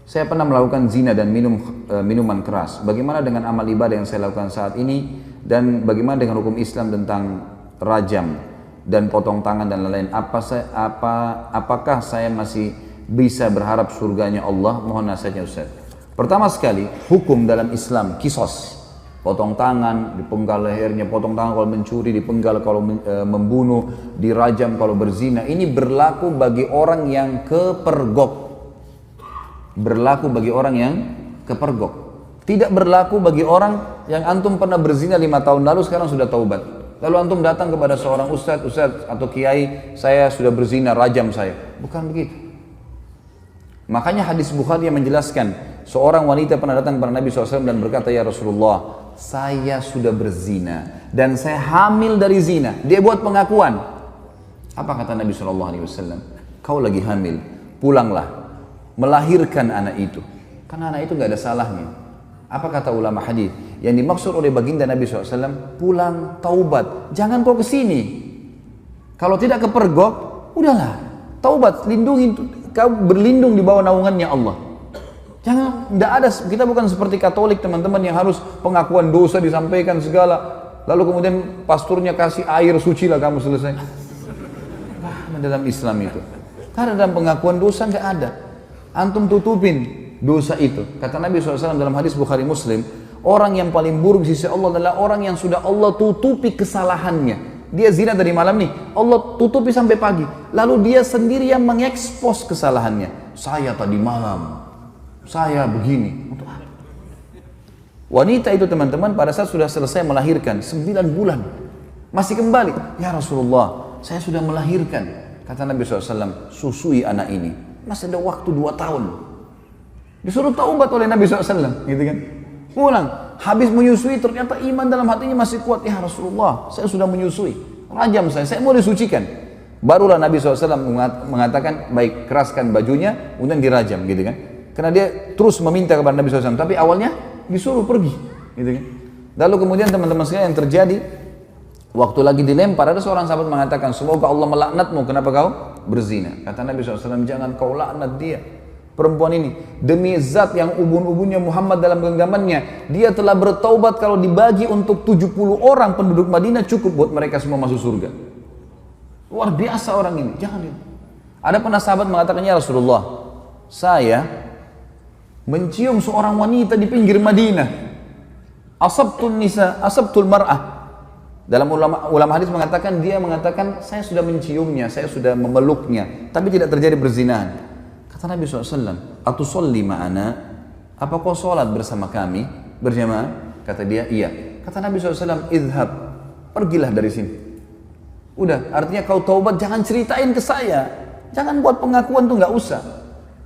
Saya pernah melakukan zina dan minum minuman keras. Bagaimana dengan amal ibadah yang saya lakukan saat ini? Dan bagaimana dengan hukum Islam tentang rajam dan potong tangan dan lain-lain? Apakah saya masih bisa berharap surganya Allah? Mohon nasihatnya Ustaz. Pertama sekali, hukum dalam Islam kisos. Potong tangan, dipenggal lehernya, potong tangan kalau mencuri, dipenggal kalau membunuh, dirajam kalau berzina. Ini berlaku bagi orang yang kepergok. Berlaku bagi orang yang kepergok. Tidak berlaku bagi orang yang antum pernah berzina 5 tahun lalu sekarang sudah taubat. Lalu antum datang kepada seorang ustadz atau kiai, saya sudah berzina, rajam saya. Bukan begitu. Makanya hadis Bukhari yang menjelaskan, seorang wanita pernah datang kepada Nabi SAW dan berkata, ya Rasulullah, saya sudah berzina dan saya hamil dari zina. Dia buat pengakuan. Apa kata Nabi SAW? Kau lagi hamil, pulanglah, melahirkan anak itu. Karena anak itu nggak ada salahnya. Apa kata ulama hadis? Yang dimaksud oleh baginda Nabi SAW, pulang taubat. Jangan kau kesini. Kalau tidak kepergok, udahlah. Taubat, lindungi, kau berlindung di bawah naungannya Allah. Jangan, tidak ada, kita bukan seperti Katolik teman-teman yang harus pengakuan dosa disampaikan segala. Lalu kemudian pasturnya kasih air suci lah kamu selesai. Wah, dalam Islam itu. Karena dalam pengakuan dosa nggak ada. Antum tutupin dosa itu. Kata Nabi SAW dalam hadis Bukhari Muslim, orang yang paling buruk di sisi Allah adalah orang yang sudah Allah tutupi kesalahannya. Dia zina tadi malam nih, Allah tutupi sampai pagi. Lalu dia sendiri yang mengekspos kesalahannya. Saya tadi malam, saya begini. Wanita itu teman-teman pada saat sudah selesai melahirkan 9 bulan masih kembali, ya Rasulullah, saya sudah melahirkan. Kata Nabi SAW, susui anak ini. Masih ada waktu 2 tahun. Disuruh taubat oleh Nabi SAW, gitu kan? Pulang, habis menyusui ternyata iman dalam hatinya masih kuat. Ya Rasulullah, saya sudah menyusui, rajam saya mau disucikan. Barulah Nabi SAW mengatakan, baik, keraskan bajunya, kemudian dirajam, gitu kan? Karena dia terus meminta kepada Nabi SAW, tapi awalnya disuruh pergi, gitu kan? Lalu kemudian teman-teman sekalian yang terjadi, waktu lagi dilempar, ada seorang sahabat mengatakan, semoga Allah melaknatmu, kenapa kau berzina? Kata Nabi SAW, jangan kau laknat dia, perempuan ini. Demi zat yang ubun-ubunnya Muhammad dalam genggamannya, dia telah bertaubat, kalau dibagi untuk 70 orang penduduk Madinah, cukup buat mereka semua masuk surga. Luar biasa orang ini, jangan itu. Ada pernah sahabat mengatakan, ya Rasulullah, saya mencium seorang wanita di pinggir Madinah. Asabtul mar'ah. Dalam ulama hadis mengatakan, dia mengatakan, saya sudah menciumnya, saya sudah memeluknya, tapi tidak terjadi perzinahan. Kata Nabi SAW, atusolli ma'ana, apa kau sholat bersama kami berjamaah? Kata dia, iya. Kata Nabi SAW, idhab, pergilah dari sini. Udah, artinya kau taubat, jangan ceritain ke saya, jangan buat pengakuan tuh, nggak usah.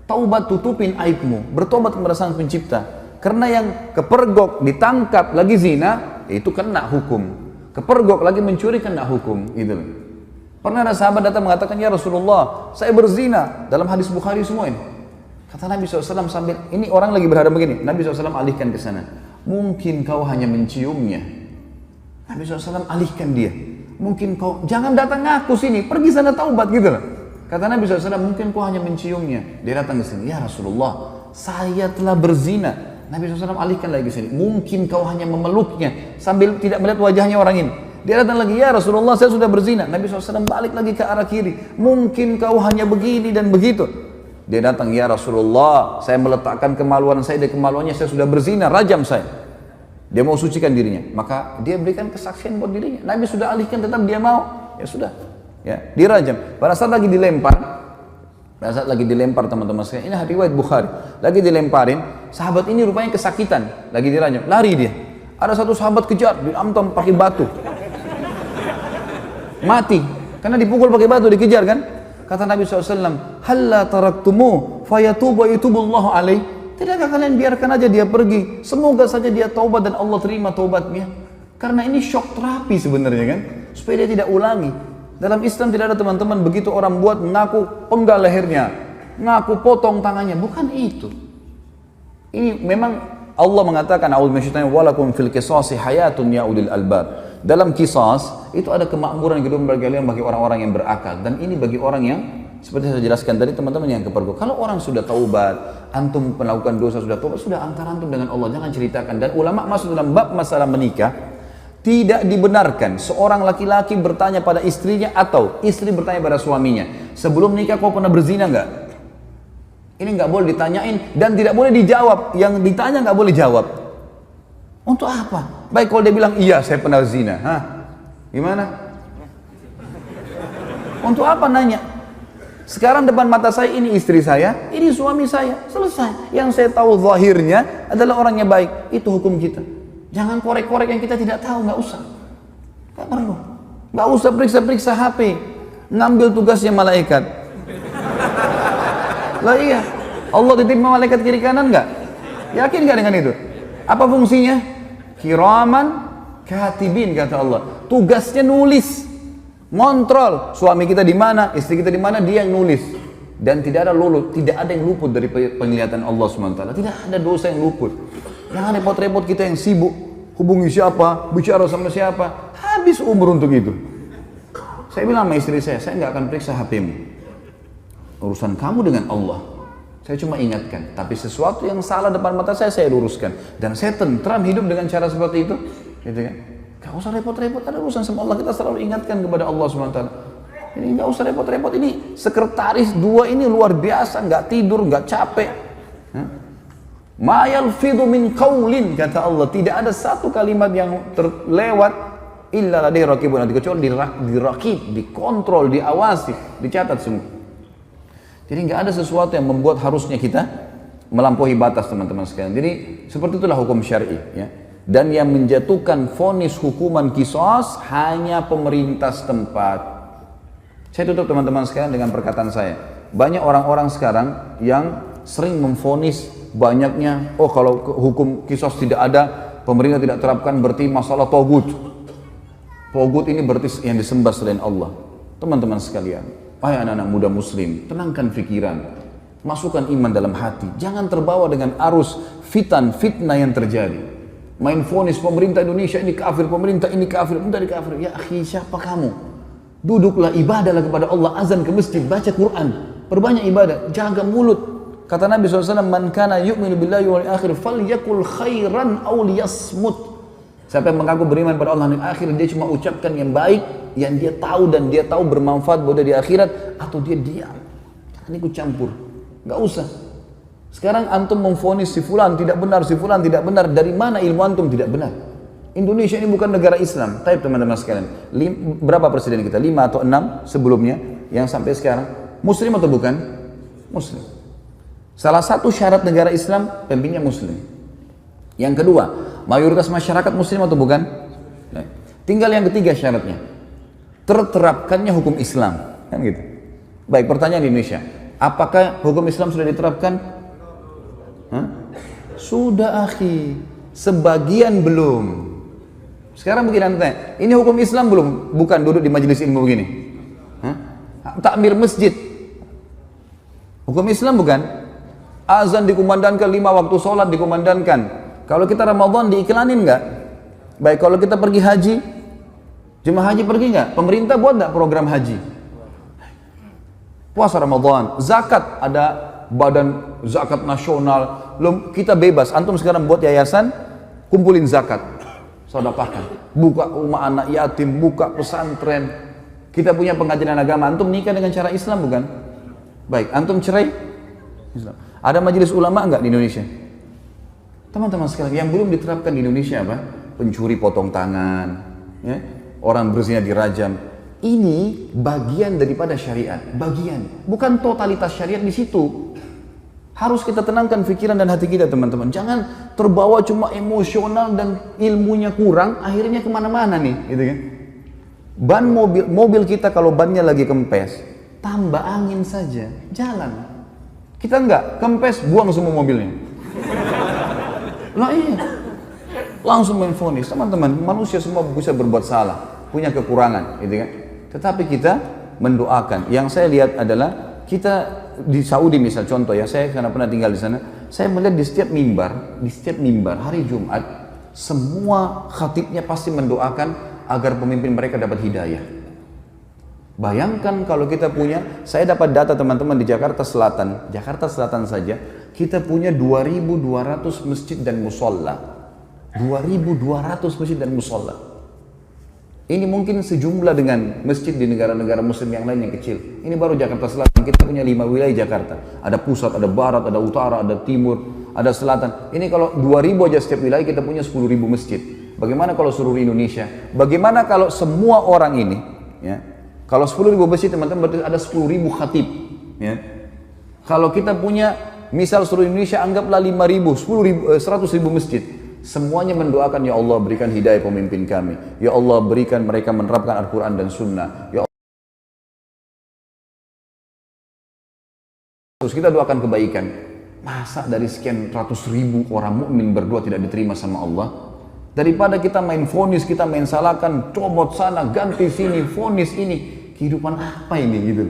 Taubat, tutupin aibmu, bertobat kepada Sang Pencipta. Karena yang kepergok, ditangkap lagi zina, itu kena hukum. Kepergok lagi mencuri kena hukum, gitu. Pernah ada sahabat datang mengatakan, ya Rasulullah, saya berzina, dalam hadis Bukhari semua ini. Kata Nabi SAW sambil, ini orang lagi berhadap begini, Nabi SAW alihkan ke sana. Mungkin kau hanya menciumnya. Nabi SAW alihkan dia. Mungkin kau, jangan datang ngaku sini, pergi sana taubat, gitu lah. Kata Nabi SAW, mungkin kau hanya menciumnya. Dia datang ke sini, ya Rasulullah, saya telah berzina. Nabi SAW alihkan lagi ke sini. Mungkin kau hanya memeluknya sambil tidak melihat wajahnya orang ini. Dia datang lagi, ya Rasulullah, saya sudah berzina. Nabi SAW balik lagi ke arah kiri. Mungkin kau hanya begini dan begitu. Dia datang, ya Rasulullah, saya meletakkan kemaluan saya di kemaluannya, saya sudah berzina, rajam saya. Dia mau sucikan dirinya. Maka dia berikan kesaksian buat dirinya. Nabi sudah alihkan, tetap dia mau. Ya sudah. Ya, dirajam. Pada saat lagi dilempar, teman-teman sekalian, ini riwayat Bukhari, lagi dilemparin, sahabat ini rupanya kesakitan, lagi dirajam, lari dia. Ada satu sahabat kejar, diamtam pakai batu, mati, karena dipukul pakai batu, dikejar kan. Kata Nabi SAW, halla taraktumu fayatubu yatubullahu alaih. Tidakkah kalian biarkan aja dia pergi, semoga saja dia taubat dan Allah terima taubatnya. Karena ini shock terapi sebenarnya kan, supaya dia tidak ulangi. Dalam Islam tidak ada teman-teman, begitu orang buat mengaku penggal lehernya, ngaku potong tangannya, bukan itu. Ini memang Allah mengatakan, a'udzu minasyaitonir rajim, walakum fil qisasi hayatun ya ulil albab. Dalam kisas itu ada kemakmuran hidup bagi orang-orang yang berakal, dan ini bagi orang yang seperti saya jelaskan tadi teman-teman yang kepergok. Kalau orang sudah taubat, antum melakukan dosa sudah tobat, sudah antara antum dengan Allah, jangan ceritakan. Dan ulama masuk dalam bab masalah menikah, tidak dibenarkan seorang laki-laki bertanya pada istrinya atau istri bertanya pada suaminya, sebelum nikah kau pernah berzina nggak? Ini nggak boleh ditanyain dan tidak boleh dijawab. Yang ditanya nggak boleh jawab. Untuk apa? Baik kalau dia bilang iya saya pernah zina, hah? Gimana? Untuk apa nanya? Sekarang depan mata saya ini istri saya, ini suami saya, selesai. Yang saya tahu zahirnya adalah orangnya baik, itu hukum kita. Jangan korek-korek yang kita tidak tahu, nggak usah. Nggak perlu. Nggak usah periksa-periksa HP, ngambil tugasnya malaikat. Lah iya, Allah titip malaikat kiri kanan nggak? Yakin nggak dengan itu? Apa fungsinya? Kiraman katibin kata Allah. Tugasnya nulis, ngontrol suami kita di mana, istri kita di mana, dia yang nulis. Dan tidak ada yang luput dari penglihatan Allah SWT. Tidak ada dosa yang luput. Jangan repot-repot kita yang sibuk hubungi siapa, bicara sama siapa, habis umur untuk itu. Saya bilang sama istri saya nggak akan periksa HP-mu. Urusan kamu dengan Allah. Saya cuma ingatkan, tapi sesuatu yang salah depan mata saya luruskan. Dan saya tentram hidup dengan cara seperti itu. Gitu kan? Gak usah repot-repot, ada urusan sama Allah, kita selalu ingatkan kepada Allah SWT. Ini gak usah repot-repot, ini sekretaris dua ini luar biasa, gak tidur, gak capek. Ma yalfidhu min qaulin kata Allah, tidak ada satu kalimat yang terlewat illa ladaihi raqibun atid, kecuali dirakib, dikontrol, diawasi, dicatat semua. Jadi nggak ada sesuatu yang membuat harusnya kita melampaui batas, teman-teman sekalian. Jadi seperti itulah hukum syar'i, ya. Dan yang menjatuhkan vonis hukuman qisas hanya pemerintah setempat. Saya tutup teman-teman sekalian dengan perkataan saya. Banyak orang-orang sekarang yang sering memvonis banyaknya, oh kalau hukum qisas tidak ada, pemerintah tidak terapkan, berarti masalah togut. Togut ini berarti yang disembah selain Allah. Teman-teman sekalian, wahai anak-anak muda muslim, tenangkan pikiran, masukkan iman dalam hati, jangan terbawa dengan arus fitnah yang terjadi. Main vonis pemerintah Indonesia ini kafir, pemerintah ini kafir, pemerintah ini kafir. Ya akhi, siapa kamu? Duduklah, ibadahlah kepada Allah, azan ke masjid, baca Quran, perbanyak ibadah, jaga mulut. Kata Nabi SAW, man kana yu'minu billahi wal akhir falyakul khairan aw liyasmut. Siapa yang mengaku beriman pada Allah dan akhir, dia cuma ucapkan yang baik, yang dia tahu dan dia tahu bermanfaat buat dia di akhirat, atau dia diam. Jangan ikut campur, nggak usah. Sekarang antum memvonis si fulan tidak benar, si fulan tidak benar. Dari mana ilmu antum tidak benar? Indonesia ini bukan negara Islam. Tapi teman-teman sekalian, berapa presiden kita? 5 atau 6 sebelumnya yang sampai sekarang muslim atau bukan? Muslim. Salah satu syarat negara Islam pemimpinnya muslim. Yang kedua, mayoritas masyarakat muslim atau bukan? Nah, tinggal yang ketiga syaratnya, terterapkannya hukum Islam, kan gitu. Baik, pertanyaan di Indonesia, apakah hukum Islam sudah diterapkan? Hah? Sudah akhi, sebagian belum. Sekarang begini nanti, ini hukum Islam belum? Bukan duduk di majelis ilmu begini. Hah? Takmir masjid, hukum Islam bukan? Azan dikumandangkan, 5 waktu sholat dikumandangkan. Kalau kita Ramadan diiklanin nggak? Baik, kalau kita pergi haji, jemaah haji pergi nggak? Pemerintah buat nggak program haji? Puasa Ramadan, zakat, ada badan zakat nasional, kita bebas. Antum sekarang buat yayasan, kumpulin zakat, sedekahkan, buka rumah anak yatim, buka pesantren. Kita punya pengajian agama, antum nikah dengan cara Islam bukan? Baik, antum cerai Islam. Ada majelis ulama enggak di Indonesia? Teman-teman sekalian, yang belum diterapkan di Indonesia apa? Pencuri potong tangan, ya? Orang berzina dirajam. Ini bagian daripada syariat, bagian, bukan totalitas syariat di situ. Harus kita tenangkan pikiran dan hati kita, teman-teman. Jangan terbawa cuma emosional dan ilmunya kurang, akhirnya kemana-mana nih, gitu kan? Ban mobil kita kalau bannya lagi kempes, tambah angin saja, jalan. Kita enggak, kempes, buang semua mobilnya. Lah iya, langsung main vonis. Teman-teman, manusia semua bisa berbuat salah, punya kekurangan, gitu kan? Tetapi kita mendoakan. Yang saya lihat adalah kita di Saudi misal contoh ya, saya karena pernah tinggal di sana, saya melihat di setiap mimbar hari Jumat, semua khatibnya pasti mendoakan agar pemimpin mereka dapat hidayah. Bayangkan kalau kita punya, saya dapat data teman-teman di Jakarta Selatan saja, kita punya 2.200 masjid dan musola. 2.200 masjid dan musola. Ini mungkin sejumlah dengan masjid di negara-negara muslim yang lain yang kecil. Ini baru Jakarta Selatan, kita punya 5 wilayah Jakarta. Ada pusat, ada barat, ada utara, ada timur, ada selatan. Ini kalau 2.000 aja setiap wilayah kita punya 10.000 masjid. Bagaimana kalau seluruh Indonesia? Bagaimana kalau semua orang ini, ya, kalau 10.000 masjid teman-teman berarti ada 10.000 khatib. Ya. Kalau kita punya misal seluruh Indonesia anggaplah 5.000, 100.000 masjid. Semuanya mendoakan, ya Allah berikan hidayah pemimpin kami. Ya Allah berikan mereka menerapkan Al-Quran dan Sunnah. Ya Allah. Terus kita doakan kebaikan. Masa dari sekian ratus ribu orang mukmin berdoa tidak diterima sama Allah? Daripada kita main vonis, kita main salahkan, comot sana, ganti sini, vonis ini. Kehidupan apa ini gitu?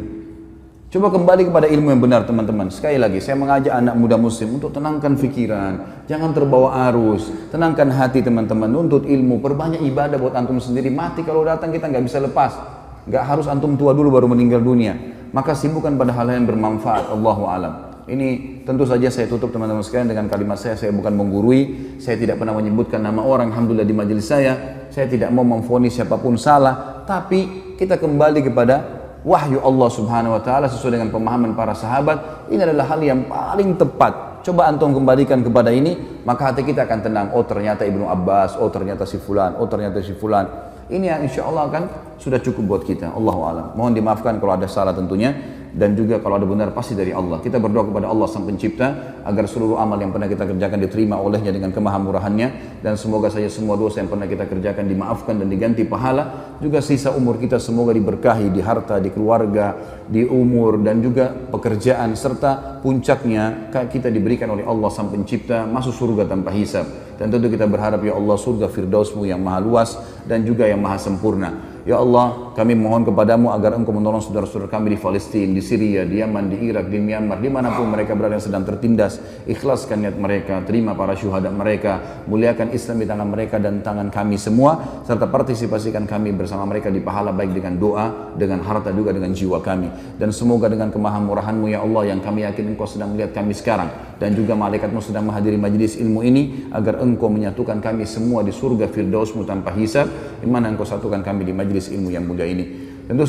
Coba kembali kepada ilmu yang benar teman-teman. Sekali lagi saya mengajak anak muda muslim untuk tenangkan pikiran, jangan terbawa arus, tenangkan hati teman-teman, nuntut ilmu, perbanyak ibadah buat antum sendiri. Mati kalau datang kita nggak bisa lepas, nggak harus antum tua dulu baru meninggal dunia. Maka sibukkan pada hal yang bermanfaat. Allahu alam. Ini tentu saja saya tutup teman-teman sekalian dengan kalimat saya bukan menggurui, saya tidak pernah menyebutkan nama orang, alhamdulillah di majelis saya tidak mau memvonis siapapun salah, tapi kita kembali kepada wahyu Allah subhanahu wa ta'ala sesuai dengan pemahaman para sahabat. Ini adalah hal yang paling tepat. Coba antum kembalikan kepada ini, maka hati kita akan tenang. Oh ternyata Ibnu Abbas, oh ternyata si fulan, oh ternyata si fulan. Ini yang insya Allah akan sudah cukup buat kita. Allahu a'lam. Mohon dimaafkan kalau ada salah tentunya. Dan juga kalau ada benar pasti dari Allah. Kita berdoa kepada Allah Sang Pencipta agar seluruh amal yang pernah kita kerjakan diterima olehnya dengan kemahamurahannya, dan semoga saja semua dosa yang pernah kita kerjakan dimaafkan dan diganti pahala. Juga sisa umur kita semoga diberkahi di harta, di keluarga, di umur, dan juga pekerjaan, serta puncaknya kita diberikan oleh Allah Sang Pencipta masuk surga tanpa hisab. Dan tentu kita berharap ya Allah surga Firdausmu yang maha luas dan juga yang maha sempurna. Ya Allah, kami mohon kepadamu agar Engkau menolong saudara-saudara kami di Palestina, di Syria, di Yaman, di Irak, di Myanmar, dimanapun mereka berada yang sedang tertindas. Ikhlaskan niat mereka, terima para syuhada mereka, muliakan Islam di tangan mereka dan tangan kami semua, serta partisipasikan kami bersama mereka di pahala baik dengan doa, dengan harta juga dengan jiwa kami. Dan semoga dengan kemahamurahan-Mu ya Allah yang kami yakin Engkau sedang melihat kami sekarang, dan juga malaikat-Mu sedang menghadiri majlis ilmu ini, agar Engkau menyatukan kami semua di surga Firdaus-Mu tanpa hisab, di mana Engkau satukan kami di majlis ilmu yang mulia ini. Tentu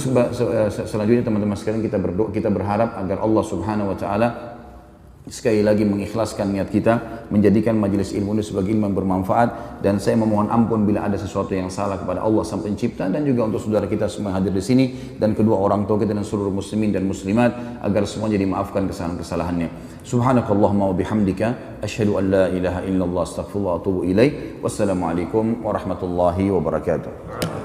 selanjutnya teman-teman sekalian kita berharap agar Allah Subhanahu wa taala sekali lagi mengikhlaskan niat kita, menjadikan majelis ilmu ini sebagai ilmu yang bermanfaat. Dan saya memohon ampun bila ada sesuatu yang salah kepada Allah Sang Pencipta, dan juga untuk saudara kita semua yang hadir di sini, dan kedua orang tua kita dan seluruh muslimin dan muslimat, agar semuanya dimaafkan kesalahan-kesalahannya. Subhanakallahumma wa bihamdika asyhadu an la ilaha illallah astaghfirullah wa atubu ilaik. Wassalamualaikum warahmatullahi wabarakatuh.